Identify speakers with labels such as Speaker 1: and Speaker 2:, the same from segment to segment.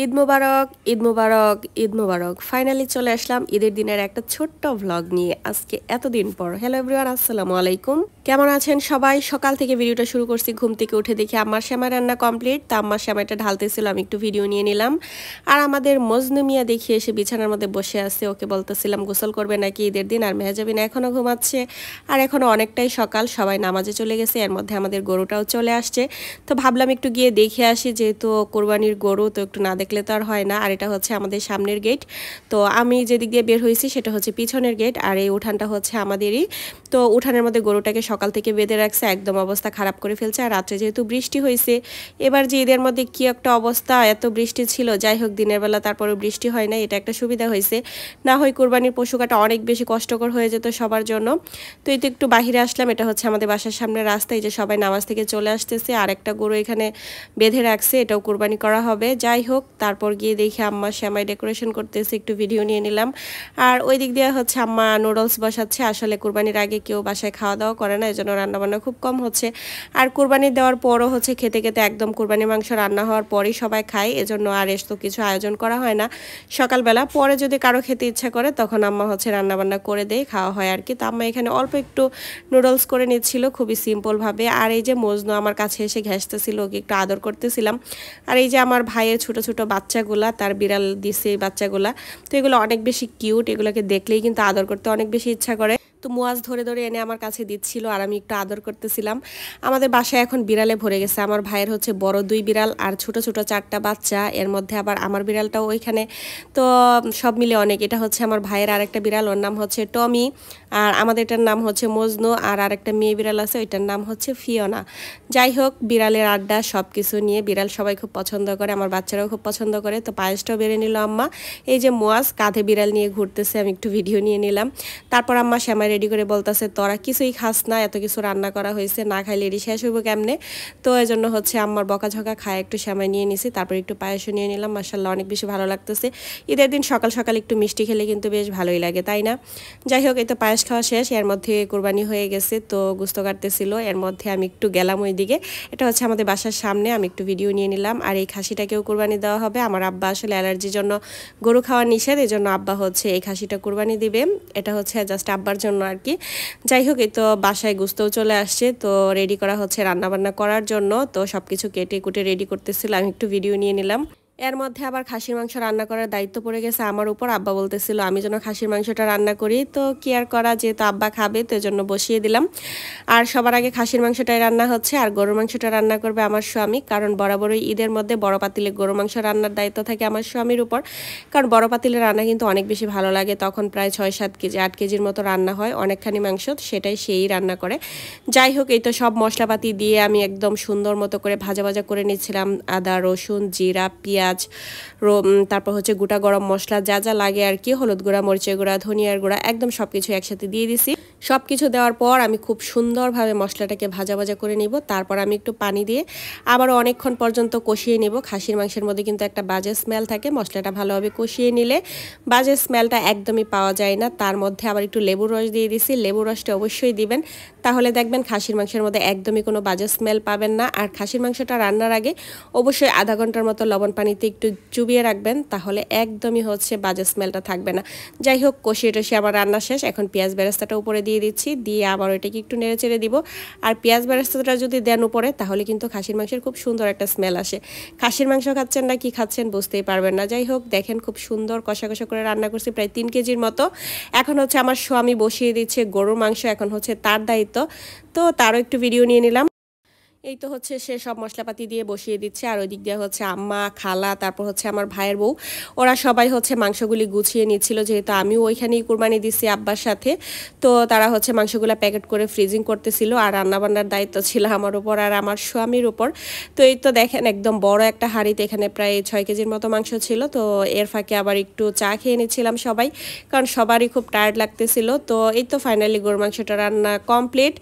Speaker 1: ঈদ মুবারক, ঈদ মুবারক, ঈদ মুবারক। Finally চলে আসলাম ঈদের দিনের একটা ছোট্ট ভ্লগ নিয়ে আজকে এতদিন পর। হ্যালো এভরিওয়ান, আসসালামু আলাইকুম। কেমন আছেন সবাই? সকাল থেকে ভিডিওটা শুরু করছি, ঘুম থেকে উঠে দেখি আম্মার সেমাই রান্না কমপ্লিট। তা আম্মার সেমাইটা ঢালতেছিল, আমি একটু ভিডিও নিয়ে নিলাম। আর আমাদের মজনু মিয়া দেখি এসে বিছানার মধ্যে বসে আছে, ওকে বলতেছিলাম গোসল করবে নাকি ঈদের দিন। আর মেহজাবিন এখনও ঘুমাচ্ছে, আর এখনও অনেকটাই সকাল, সবাই নামাজে চলে গেছে। এর মধ্যে আমাদের গরুটাও চলে আসছে, তো ভাবলাম একটু গিয়ে দেখে আসি, যেহেতু কোরবানির গরু, তো একটু না দেখলে তো আর হয় না। আর এটা হচ্ছে আমাদের সামনের গেট, তো আমি যেদিক দিয়ে বের হয়েছি সেটা হচ্ছে পিছনের গেট, আর এই উঠানটা হচ্ছে আমাদেরই। তো উঠানের মধ্যে গরুটাকে সকাল থেকে বেঁধে রাখছে, একদম অবস্থা খারাপ করে ফেলছে। আর রাত্রে যেহেতু বৃষ্টি হয়েছে, এবার যে ঈদের মধ্যে কি একটা অবস্থা, এত বৃষ্টি ছিল। যাই হোক, দিনের বেলা তারপরে বৃষ্টি হয় না, এটা একটা সুবিধা হয়েছে। না হয় কোরবানির পশু কাটা অনেক বেশি কষ্টকর হয়ে যেত সবার জন্য। তো এই তো একটু বাহিরে আসলাম, এটা হচ্ছে আমাদের বাসার সামনে রাস্তায়, যে সবাই নামাজ থেকে চলে আসতেছে। আর একটা গরু এখানে বেঁধে রাখছে, এটাও কোরবানি করা হবে। যাই হোক, তারপর গিয়ে দেখি আম্মা সেমাই ডেকোরেশন করতেছে, একটু ভিডিও নিয়ে নিলাম। আর ওই দিক দিয়ে হচ্ছে আম্মা নুডলস বসাচ্ছে। আসলে কোরবানির আগে কেউ বাসায় খাওয়া দাওয়া করে না, এজন্য রান্নাবান্না খুব কম হচ্ছে। আর কোরবানি দেওয়ার পরও হচ্ছে খেতে খেতে একদম কোরবানি মাংস রান্না হওয়ার পরেই সবাই খায়, এজন্য আর এত কিছু আয়োজন করা হয় না সকালবেলা। পরে যদি কারো খেতে ইচ্ছা করে তখন আম্মা হচ্ছে রান্নাবান্না করে দেয়, খাওয়া হয় আর কি। তো আম্মা এখানে অল্প একটু নুডলস করে নিচ্ছিল, খুবই সিম্পলভাবে। আর এই যে মজনু আমার কাছে এসে ঘেঁষতেছিল, ওকে একটু আদর করতেছিলাম। আর এই যে আমার ভাইয়ের ছোট ছোট বাচ্চাগুলা, তার বিড়াল দিছে এই বাচ্চাগুলা, তো এগুলো অনেক বেশি কিউট, এগুলোকে দেখলেই কিন্তু আদর করতে অনেক বেশি ইচ্ছা করে। তো মুয়াজ ধরে ধরে এনে আমার কাছে দিচ্ছিল, আর আমি একটু আদর করতেছিলাম। আমাদের বাসায় এখন বিড়ালে ভরে গেছে। আমার ভাইয়ের হচ্ছে বড় 2 বিড়াল আর ছোট ছোট 4টা বাচ্চা, এর মধ্যে আবার আমার বিড়ালটাও ওইখানে। তো সব মিলে অনেক। এটা হচ্ছে আমার ভাইয়ের আরেকটা বিড়াল, ওর নাম হচ্ছে টমি। আর আমাদেরটার নাম হচ্ছে মজনু। আর আরেকটা মেয়ে বিড়াল আছে, ওইটার নাম হচ্ছে ফিওনা। যাই হোক, বিড়ালের আড্ডা সব কিছু নিয়ে বিড়াল সবাই খুব পছন্দ করে, আমার বাচ্চারাও খুব পছন্দ করে। তো পায়েসটাও বেড়ে নিল আম্মা। এই যে মুয়াজ কাঁধে বিড়াল নিয়ে ঘুরতেছে, আমি একটু ভিডিও নিয়ে নিলাম। তারপর আম্মা সেমাই রেডি করে বলতেছে, তোরা কিছুই খাস না, এত কিছু রান্না করা হয়েছে, না খাইলে এটি শেষ হইব কেমনে। তো এই জন্য হচ্ছে আম্মার বকাঝকা খায় একটু সেমাই নিয়ে নিছি, তারপর একটু পায়েসও নিয়ে নিলাম। মাশাআল্লাহ, অনেক বেশি ভালো লাগতেছে। ঈদের দিন সকাল সকাল একটু মিষ্টি খেলে কিন্তু বেশ ভালোই লাগে, তাই না? যাই হোক, এই তো পায়েস খাওয়া শেষ, এর মধ্যে কোরবানি হয়ে গেছে, তো গোস্ত কাটতেছিল। এর মধ্যে আমি একটু গেলাম ওই দিকে, এটা হচ্ছে আমাদের বাসার সামনে, আমি একটু ভিডিও নিয়ে নিলাম। আর এই খাসিটাকেও কোরবানি দেওয়া হবে। আমার আব্বা আসলে অ্যালার্জির জন্য গরু খাওয়া নিষেধ, এই জন্য আব্বা হচ্ছে এই খাসিটা কোরবানি দিবে। এটা হচ্ছে জাস্ট আব্বার জন্য আর কি। যাই হোক, এই তো বাসায় গোস্তও চলে আসছে, তো রেডি করা হচ্ছে রান্নাবান্না করার জন্য। তো সব কিছু কেটে কুটে রেডি করতেছিল, আমি একটু ভিডিও নিয়ে নিলাম। এর মধ্যে আবার খাসির মাংস রান্না করার দায়িত্ব পড়ে গেছে আমার উপর। আব্বা বলতেছিল আমি যেন খাসির মাংসটা রান্না করি, তো কি আর করা, যেহেতু আব্বা খাবে তো এজন্য বসিয়ে দিলাম। আর সবার আগে খাসির মাংসটাই রান্না হচ্ছে, আর গরুর মাংসটা রান্না করবে আমার স্বামী, কারণ বরাবরই ঈদের মধ্যে বড় পাতিলে গরু মাংস রান্নার দায়িত্ব থাকে আমার স্বামীর উপর। কারণ বড় পাতিলে রান্না কিন্তু অনেক বেশি ভালো লাগে, তখন প্রায় 6-7 কেজি 8 কেজির মতো রান্না হয়, অনেকখানি মাংস, সেটাই সেই রান্না করে। যাই হোক, এই তো সব মশলাপাতি দিয়ে আমি একদম সুন্দর মতো করে ভাজা ভাজা করে নিচ্ছিলাম। আদা, রসুন, জিরা, পেঁয়াজ, তারপর হচ্ছে গোটা গরম মশলা যা যা লাগে আর কি, হলুদ গুঁড়া, মরিচের গুঁড়া, ধনিয়ার গুঁড়া, একদম সব কিছু একসাথে দিয়ে দিছি। সব কিছু দেওয়ার পর আমি খুব সুন্দরভাবে মশলাটাকে ভাজা ভাজা করে নিব। তারপর আমি একটু পানি দিয়ে আবারও অনেকক্ষণ পর্যন্ত কষিয়ে নিব। খাসির মাংসের মধ্যে কিন্তু একটা বাজে স্মেল থাকে, মশলাটা ভালোভাবে কষিয়ে নিলে বাজে স্মেলটা একদমই পাওয়া যায় না। তার মধ্যে আবার একটু লেবুর রস দিয়ে দিছি, লেবুর রসটা অবশ্যই দিবেন, তাহলে দেখবেন খাসির মাংসের মধ্যে একদমই কোনো বাজে স্মেল পাবেন না। আর খাসির মাংসটা রান্নার আগে অবশ্যই আধা ঘন্টার মতো লবণ পানিতে একটু চুবিয়ে রাখবেন, তাহলে একদমই হচ্ছে বাজে স্মেলটা থাকবে না। যাই হোক, কষিয়ে টষিয়ে আমার রান্না শেষ, এখন পেঁয়াজ বেরেস্তাটা উপরে দিয়ে দিচ্ছি, দিয়ে আবার ওইটাকে একটু নেড়ে চেড়ে দিব। আর পেঁয়াজ বেরেস্তাটা যদি দেন উপরে, তাহলে কিন্তু খাসির মাংসের খুব সুন্দর একটা স্মেল আসে। খাসির মাংস খাচ্ছেন না কি খাচ্ছেন বুঝতেই পারবেন না। যাই হোক, দেখেন খুব সুন্দর কষা কষা করে রান্না করছি, প্রায় 3 কেজির মতো। এখন হচ্ছে আমার স্বামী বসিয়ে দিচ্ছে গরুর মাংস, এখন হচ্ছে তার দায়িত্ব, তো তারও একটু ভিডিও নিয়ে নিলাম। এই তো হচ্ছে সে সব মশলাপাতি দিয়ে বসিয়ে দিচ্ছে, আর ওই দিক দিয়ে হচ্ছে আম্মা, খালা, তারপর হচ্ছে আমার ভাইয়ের বউ, ওরা সবাই হচ্ছে মাংসগুলি গুছিয়ে নিচ্ছিল, যেহেতু আমিও ওইখানেই কুরবানি দিচ্ছি আব্বার সাথে। তো তারা হচ্ছে মাংসগুলো প্যাকেট করে ফ্রিজিং করতেছিল, আর রান্নাবান্নার দায়িত্ব ছিল আমার উপর আর আমার স্বামীর উপর। তো এই তো দেখেন একদম বড় একটা হাঁড়িতে এখানে প্রায় 6 কেজির মতো মাংস ছিল। তো এর ফাঁকে আবার একটু চা খেয়ে নিচ্ছিলাম সবাই, কারণ সবারই খুব টায়ার্ড লাগতেছিল। তো এই তো ফাইনালি গরুর মাংসটা রান্না কমপ্লিট।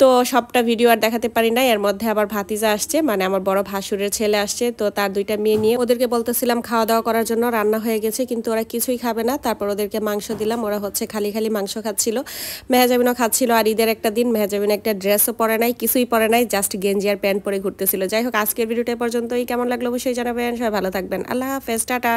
Speaker 1: তো সবটা ভিডিও আর দেখাতে পারি না, এর মধ্যে মধ্যে আবার ভাতিজা আসছে, মানে আমার বড় ভাসুরের ছেলে আসছে, তো তার 2টা মেয়ে নিয়ে ওদেরকে বলতেছিলাম খাওয়া দাওয়া করার জন্য, রান্না হয়ে গেছে কিন্তু ওরা কিছুই খাবে না। তারপর ওদেরকে মাংস দিলাম, ওরা হচ্ছে খালি খালি মাংস খাচ্ছিল, মেহজাবিনও খাচ্ছিল। আর ঈদের একটা দিন মেহজাবিন একটা ড্রেসও পরে নাই, কিছুই পরে নাই, জাস্ট গেঞ্জি আর প্যান্ট পরে ঘুরতেছিল। যাই হোক, আজকের ভিডিওটা পর্যন্তই। কেমন লাগলো অবশ্যই জানাবেন। সবাই ভালো থাকবেন। আল্লাহ হাফেজ, টাটা।